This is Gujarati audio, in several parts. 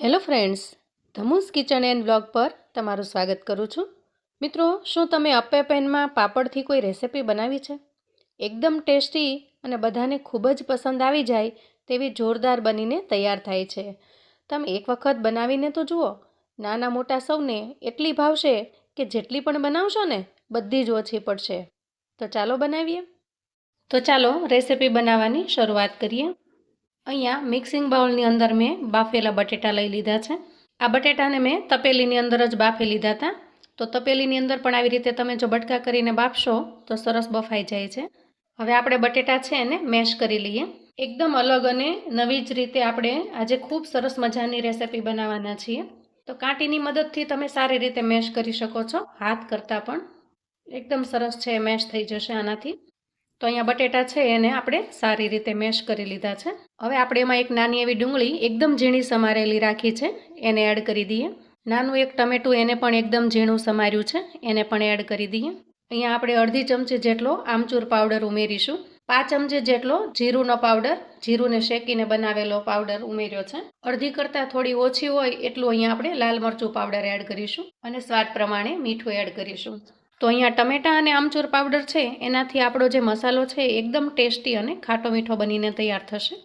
હેલો ફ્રેન્ડ્સ, ધમુસ કિચન એન્ડ બ્લોગ પર તમારું સ્વાગત કરું છું. મિત્રો, શું તમે અપ્પે પેનમાં પાપડથી કોઈ રેસિપી બનાવી છે? એકદમ ટેસ્ટી અને બધાને ખૂબ જ પસંદ આવી જાય તેવી જોરદાર બનીને તૈયાર થાય છે. તમે એક વખત બનાવીને તો જુઓ, નાના મોટા સૌને એટલી ભાવશે કે જેટલી પણ બનાવશો ને બધી જ ઓછી પડશે. તો ચાલો બનાવીએ. તો ચાલો રેસિપી બનાવવાની શરૂઆત કરીએ. અહીંયા મિક્સિંગ બાઉલની અંદર મેં બાફેલા બટેટા લઈ લીધા છે. આ બટેટાને મેં તપેલીની અંદર જ બાફી લીધા હતા. તો તપેલીની અંદર પણ આવી રીતે તમે જો બટકા કરીને બાફશો તો સરસ બફાઈ જાય છે. હવે આપણે બટેટા છે એને મેશ કરી લઈએ. એકદમ અલગ અને નવી જ રીતે આપણે આજે ખૂબ સરસ મજાની રેસિપી બનાવવાના છીએ. તો કાંટીની મદદથી તમે સારી રીતે મેશ કરી શકો છો, હાથ કરતાં પણ એકદમ સરસ છે, મેશ થઈ જશે આનાથી. તો અહીંયા બટેટા છે એને આપણે સારી રીતે મેશ કરી લીધા છે. હવે આપણે એમાં એક નાની એવી ડુંગળી એકદમ ઝીણી સમારેલી રાખી છે, એને એડ કરી દઈએ. નાનું એક ટમેટું એને પણ એકદમ ઝીણું સમાર્યું છે, એને પણ એડ કરી દઈએ. અહીંયા આપણે અડધી ચમચી જેટલો આમચૂર પાવડર ઉમેરીશું. 5 ચમચી જેટલો જીરુંનો પાવડર, જીરુંને શેકીને બનાવેલો પાવડર ઉમેર્યો છે. અડધી કરતાં થોડી ઓછી હોય એટલું અહીંયા આપણે લાલ મરચું પાવડર એડ કરીશું અને સ્વાદ પ્રમાણે મીઠું એડ કરીશું. તો અહીંયા ટમેટાં અને આમચૂર પાવડર છે એનાથી આપણો જે મસાલો છે એકદમ ટેસ્ટી અને ખાટો મીઠો બનીને તૈયાર થશે.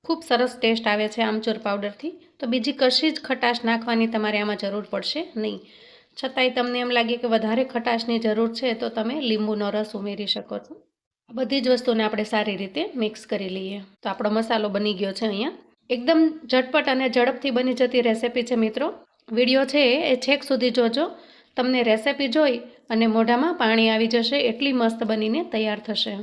ખૂબ સરસ ટેસ્ટ આવે છે આમચૂર પાવડરથી. તો બીજી કશી જ ખટાશ નાખવાની તમારે આમાં જરૂર પડશે નહીં. છતાંય તમને એમ લાગે કે વધારે ખટાશની જરૂર છે તો તમે લીંબુનો રસ ઉમેરી શકો છો. આ બધી જ વસ્તુને આપણે સારી રીતે મિક્સ કરી લઈએ. તો આપણો મસાલો બની ગયો છે. અહીંયા એકદમ ઝટપટ અને ઝડપથી બની જતી રેસિપી છે મિત્રો. વિડીયો છે એ છેક સુધી જોજો. તમને રેસિપી જોઈ અને મોઢામાં પાણી આવી જશે, એટલી મસ્ત બનીને તૈયાર થશે.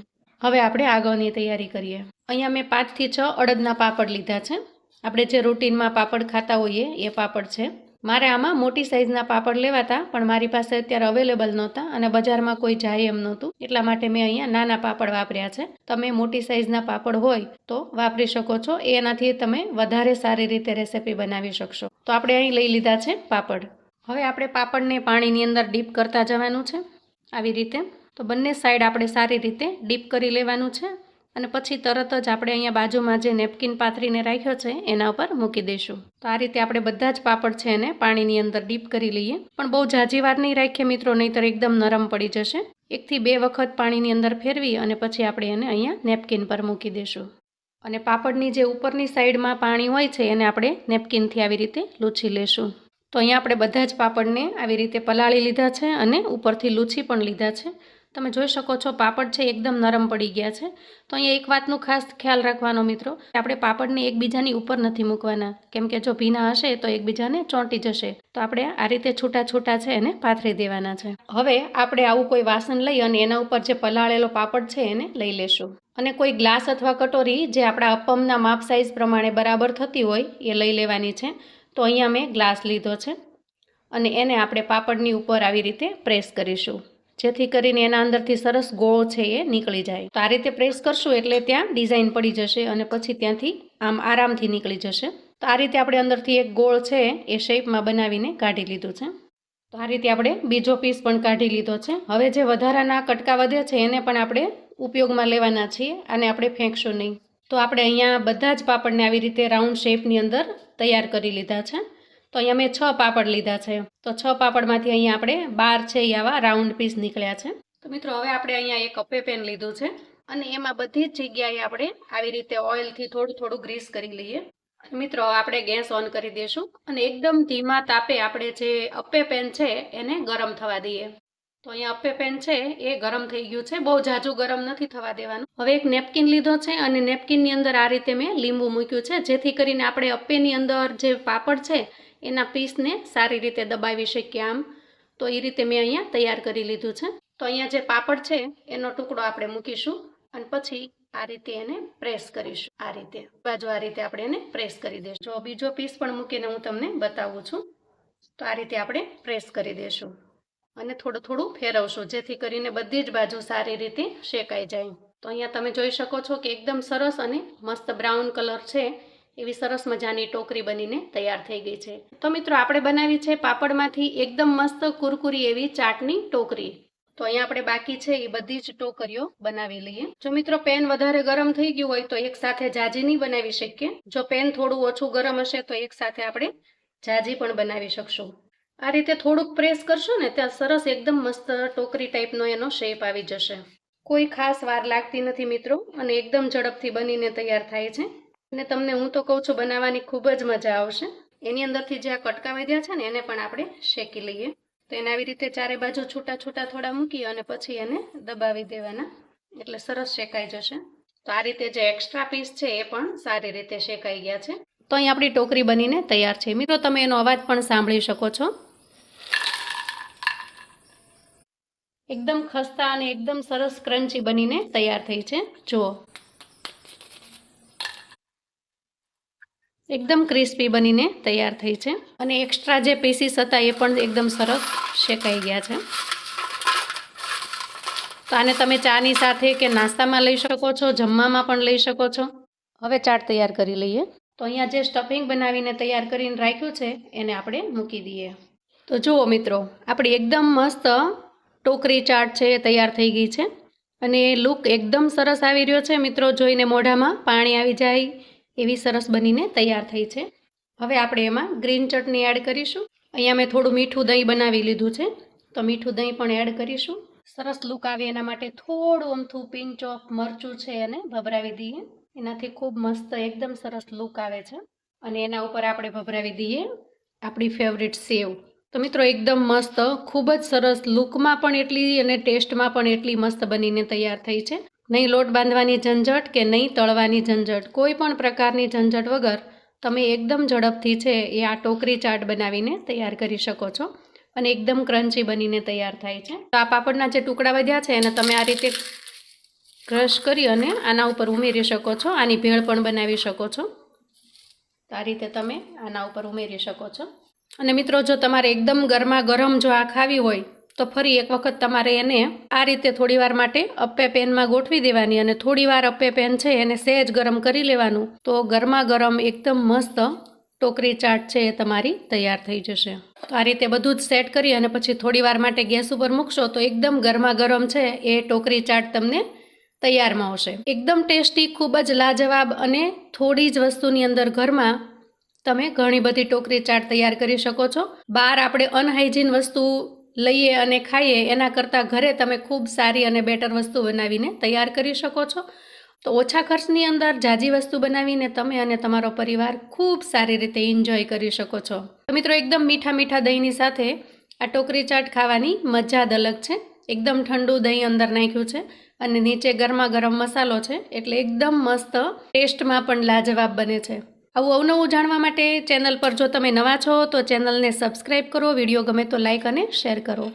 હવે આપણે આગળની તૈયારી કરીએ. અહીંયા મેં 5 થી 6 અડદના પાપડ લીધા છે. આપણે જે રૂટીનમાં પાપડ ખાતા હોઈએ એ પાપડ છે. મારે આમાં મોટી સાઇઝના પાપડ લેવાતા, પણ મારી પાસે અત્યારે અવેલેબલ નહોતા અને બજારમાં કોઈ જાય એમ નહોતું, એટલા માટે મેં અહીંયા નાના પાપડ વાપર્યા છે. તમે મોટી સાઇઝના પાપડ હોય તો વાપરી શકો છો, એનાથી તમે વધારે સારી રીતે રેસિપી બનાવી શકશો. તો આપણે અહીં લઈ લીધા છે પાપડ. હવે આપણે પાપડને પાણીની અંદર ડીપ કરતા જવાનું છે આવી રીતે. તો બંને સાઈડ આપણે સારી રીતે ડીપ કરી લેવાનું છે અને પછી તરત જ આપણે અહીંયા બાજુમાં જે નેપકિન પાથરીને રાખ્યો છે એના ઉપર મૂકી દઈશું. તો આ રીતે આપણે બધા જ પાપડ છે એને પાણીની અંદર ડીપ કરી લઈએ. પણ બહુ ઝાઝી વાર નહીં રાખીએ મિત્રો, નહીંતર એકદમ નરમ પડી જશે. 1 થી 2 વખત પાણીની અંદર ફેરવી અને પછી આપણે એને અહીંયા નેપકિન પર મૂકી દઈશું. અને પાપડની જે ઉપરની સાઈડમાં પાણી હોય છે એને આપણે નેપકિનથી આવી રીતે લૂછી લેશું. તો અહીંયા આપણે બધા જ પાપડને આવી રીતે પલાળી લીધા છે અને ઉપરથી લૂછી પણ લીધા છે. તમે જોઈ શકો છો પાપડ છે એકદમ નરમ પડી ગયા છે. તો અહીંયા એક વાતનું ખાસ ખ્યાલ રાખવાનો મિત્રો, આપણે પાપડને એકબીજાની ઉપર નથી મૂકવાના, કેમ કે જો ભીના હશે તો એકબીજાને ચોંટી જશે. તો આપણે આ રીતે છૂટા છૂટા છે એને પાથરી દેવાના છે. હવે આપણે આવું કોઈ વાસણ લઈ અને એના ઉપર જે પલાળેલો પાપડ છે એને લઈ લેશું. અને કોઈ ગ્લાસ અથવા કટોરી જે આપણા અપમના માપ સાઇઝ પ્રમાણે બરાબર થતી હોય એ લઈ લેવાની છે. તો અહીંયા મેં ગ્લાસ લીધો છે અને એને આપણે પાપડની ઉપર આવી રીતે પ્રેસ કરીશું, જેથી કરીને એના અંદરથી સરસ ગોળ છે એ નીકળી જાય. તો આ રીતે પ્રેસ કરશું એટલે ત્યાં ડિઝાઇન પડી જશે અને પછી ત્યાંથી આમ આરામથી નીકળી જશે. તો આ રીતે આપણે અંદરથી એક ગોળ છે એ શેપમાં બનાવીને કાઢી લીધું છે. તો આ રીતે આપણે બીજો પીસ પણ કાઢી લીધો છે. હવે જે વધારાના કટકા વધે છે એને પણ આપણે ઉપયોગમાં લેવાના છીએ, અને આપણે ફેંકશું નહીં. તો આપણે અહીંયા બધા જ પાપડને આવી રીતે રાઉન્ડ શેપની અંદર તૈયાર કરી લીધા છે. તો અહીંયા મેં 6 પાપડ લીધા છે. તો 6 પાપડમાંથી અહીંયા આપણે 12 છે એ આવા રાઉન્ડ પીસ નીકળ્યા છે. તો મિત્રો હવે આપણે અહીંયા એક અપ્પે પેન લીધું છે અને એમાં બધી જ જગ્યાએ આપણે આવી રીતે ઓઇલથી થોડું થોડું ગ્રીસ કરી લઈએ. મિત્રો આપણે ગેસ ઓન કરી દઈશું અને એકદમ ધીમા તાપે આપણે જે અપ્પે પેન છે એને ગરમ થવા દઈએ. તો અહીંયા અપ્પે પેન છે એ ગરમ થઈ ગયું છે, બહુ ઝાઝું ગરમ નથી થવા દેવાનું. હવે એક નેપકિન લીધો છે અને નેપકિનની અંદર આ રીતે મેં લીંબુ મૂક્યું છે, જેથી કરીને આપણે અપ્પેની અંદર જે પાપડ છે એના પીસને સારી રીતે દબાવી શકીએ આમ. તો એ રીતે મેં અહીંયા તૈયાર કરી લીધું છે. તો અહીંયા જે પાપડ છે એનો ટુકડો આપણે મૂકીશું અને પછી આ રીતે એને પ્રેસ કરીશું. આ રીતે બાજુ આ રીતે આપણે એને પ્રેસ કરી દઈશું. જો બીજો પીસ પણ મૂકીને હું તમને બતાવું છું. તો આ રીતે આપણે પ્રેસ કરી દઈશું અને થોડું થોડું ફેરવશું, જેથી કરીને બધી જ બાજુ સારી રીતે શેકાઈ જાય. તો અહીંયા તમે જોઈ શકો છો કે એકદમ સરસ અને મસ્ત બ્રાઉન કલર છે એવી સરસ મજાની ટોકરી બનીને તૈયાર થઈ ગઈ છે. તો મિત્રો આપણે બનાવી છે પાપડમાંથી એકદમ મસ્ત કુરકુરી એવી ચાટની ટોકરી. તો તો અહીંયા આપણે બાકી છે એ બધી જ ટોકરીઓ બનાવી લઈએ. જો મિત્રો પેન વધારે ગરમ થઈ ગયું હોય તો એક સાથે જાજી નહીં બનાવી શકીએ. જો પેન થોડું ઓછું ગરમ હશે તો એક સાથે આપણે જાજી પણ બનાવી શકશું. આ રીતે થોડુંક પ્રેસ કરશું ને ત્યાં સરસ એકદમ મસ્ત ટોકરી ટાઈપનો એનો શેપ આવી જશે. કોઈ ખાસ વાર લાગતી નથી મિત્રો, અને એકદમ ઝડપથી બનીને તૈયાર થાય છે. અને તમને હું તો કહું છું બનાવવાની ખૂબ જ મજા આવશે. એની અંદરથી જે આ કટકા વધ્યા છે ને એને પણ આપણે શેકી લઈએ. તો એને આવી રીતે ચારે બાજુ છૂટા છૂટા થોડા મૂકી અને પછી એને દબાવી દેવાના, એટલે સરસ શેકાઈ જશે. તો આ રીતે જે એક્સ્ટ્રા પીસ છે એ પણ સારી રીતે શેકાઈ ગયા છે. તો અહીં આપણી ટોકરી બનીને તૈયાર છે. મિત્રો તમે એનો અવાજ પણ સાંભળી શકો છો. એકદમ ખસ્તા અને એકદમ સરસ ક્રન્ચી બનીને તૈયાર થઈ છે. જુઓ, એકદમ ક્રિસ્પી બનીને તૈયાર થઈ છે. અને એક્સ્ટ્રા જે પીસીસ હતા એ પણ એકદમ સરસ શેકાઈ ગયા છે. તો આને તમે ચાની સાથે કે નાસ્તામાં લઈ શકો છો, જમવામાં પણ લઈ શકો છો. હવે ચાટ તૈયાર કરી લઈએ. તો અહીંયા જે સ્ટફિંગ બનાવીને તૈયાર કરીને રાખ્યું છે એને આપણે મૂકી દઈએ. તો જુઓ મિત્રો, આપણી એકદમ મસ્ત ટોકરી ચાટ છે એ તૈયાર થઈ ગઈ છે. અને લુક એકદમ સરસ આવી રહ્યો છે મિત્રો, જોઈને મોઢામાં પાણી આવી જાય એવી સરસ બનીને તૈયાર થઈ છે. હવે આપણે એમાં ગ્રીન ચટણી એડ કરીશું. અહીંયા મેં થોડું મીઠું દહીં બનાવી લીધું છે, તો મીઠું દહીં પણ એડ કરીશું. સરસ લુક આવે એના માટે થોડું અમથું પિંચ ઓફ મરચું છે એને ભભરાવી દઈએ. એનાથી ખૂબ મસ્ત એકદમ સરસ લુક આવે છે. અને એના ઉપર આપણે ભભરાવી દઈએ આપણી ફેવરિટ સેવ. તો મિત્રો એકદમ મસ્ત, ખૂબ જ સરસ, લુકમાં પણ એટલી અને ટેસ્ટમાં પણ એટલી મસ્ત બનીને તૈયાર થઈ છે. નહીં લોટ બાંધવાની ઝંઝટ કે નહીં તળવાની ઝંઝટ, કોઈ પણ પ્રકારની ઝંઝટ વગર તમે એકદમ ઝડપથી છે એ આ ટોકરી ચાટ બનાવીને તૈયાર કરી શકો છો. અને એકદમ ક્રન્ચી બનીને તૈયાર થાય છે. તો આ પાપડના જે ટુકડા વધ્યા છે એને તમે આ રીતે ક્રશ કરી અને આના ઉપર ઉમેરી શકો છો. આની ભેળ પણ બનાવી શકો છો. તો આ રીતે તમે આના ઉપર ઉમેરી શકો છો. અને મિત્રો જો તમારે એકદમ ગરમા ગરમ જો આ ખાવી હોય તો ફરી એક વખત તમારે એને આ રીતે થોડીવાર માટે અપ્પે પેનમાં ગોઠવી દેવાની અને થોડીવાર અપ્પે પેન છે એને સહેજ ગરમ કરી લેવાનું. તો ગરમા ગરમ એકદમ મસ્ત ટોકરી ચાટ છે એ તમારી તૈયાર થઈ જશે. તો આ રીતે બધું જ સેટ કરી અને પછી થોડીવાર માટે ગેસ ઉપર મૂકશો તો એકદમ ગરમા ગરમ છે એ ટોકરી ચાટ તમને તૈયારમાં આવશે. એકદમ ટેસ્ટી, ખૂબ જ લાજવાબ, અને થોડી જ વસ્તુની અંદર ઘરમાં તમે ઘણી બધી ટોકરી ચાટ તૈયાર કરી શકો છો. બહાર આપણે અનહાઇજીન વસ્તુ લઈએ અને ખાઈએ એના કરતાં ઘરે તમે ખૂબ સારી અને બેટર વસ્તુ બનાવીને તૈયાર કરી શકો છો. તો ઓછા ખર્ચની અંદર જાજી વસ્તુ બનાવીને તમે અને તમારો પરિવાર ખૂબ સારી રીતે એન્જોય કરી શકો છો. તો મિત્રો એકદમ મીઠા મીઠા દહીંની સાથે આ ટોકરી ચાટ ખાવાની મજા જ અલગ છે. એકદમ ઠંડુ દહીં અંદર નાખ્યું છે અને નીચે ગરમા ગરમ મસાલો છે, એટલે એકદમ મસ્ત, ટેસ્ટમાં પણ લાજવાબ બને છે. આવું અવનવું જાણવા માટે ચેનલ પર જો તમે નવા છો તો ચેનલને સબસ્ક્રાઈબ કરો, વિડીયો ગમે તો લાઇક અને શેર કરો.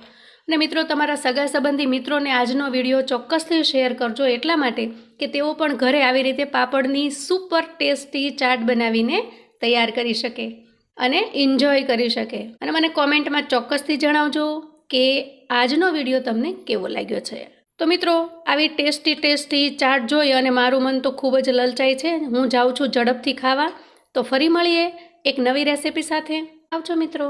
અને મિત્રો તમારા સગા સંબંધી મિત્રોને આજનો વિડીયો ચોક્કસથી શેર કરજો, એટલા માટે કે તેઓ પણ ઘરે આવી રીતે પાપડની સુપર ટેસ્ટી ચાટ બનાવીને તૈયાર કરી શકે અને એન્જોય કરી શકે. અને મને કોમેન્ટમાં ચોક્કસથી જણાવજો કે આજનો વિડીયો તમને કેવો લાગ્યો છે. તો મિત્રો આવી ટેસ્ટી ચાટ જોઈ અને મારું મન તો ખૂબ જ લલચાય છે. હું જાઉં છું ઝડપથી ખાવા. તો ફરી મળીએ એક નવી રેસિપી સાથે. આવજો મિત્રો.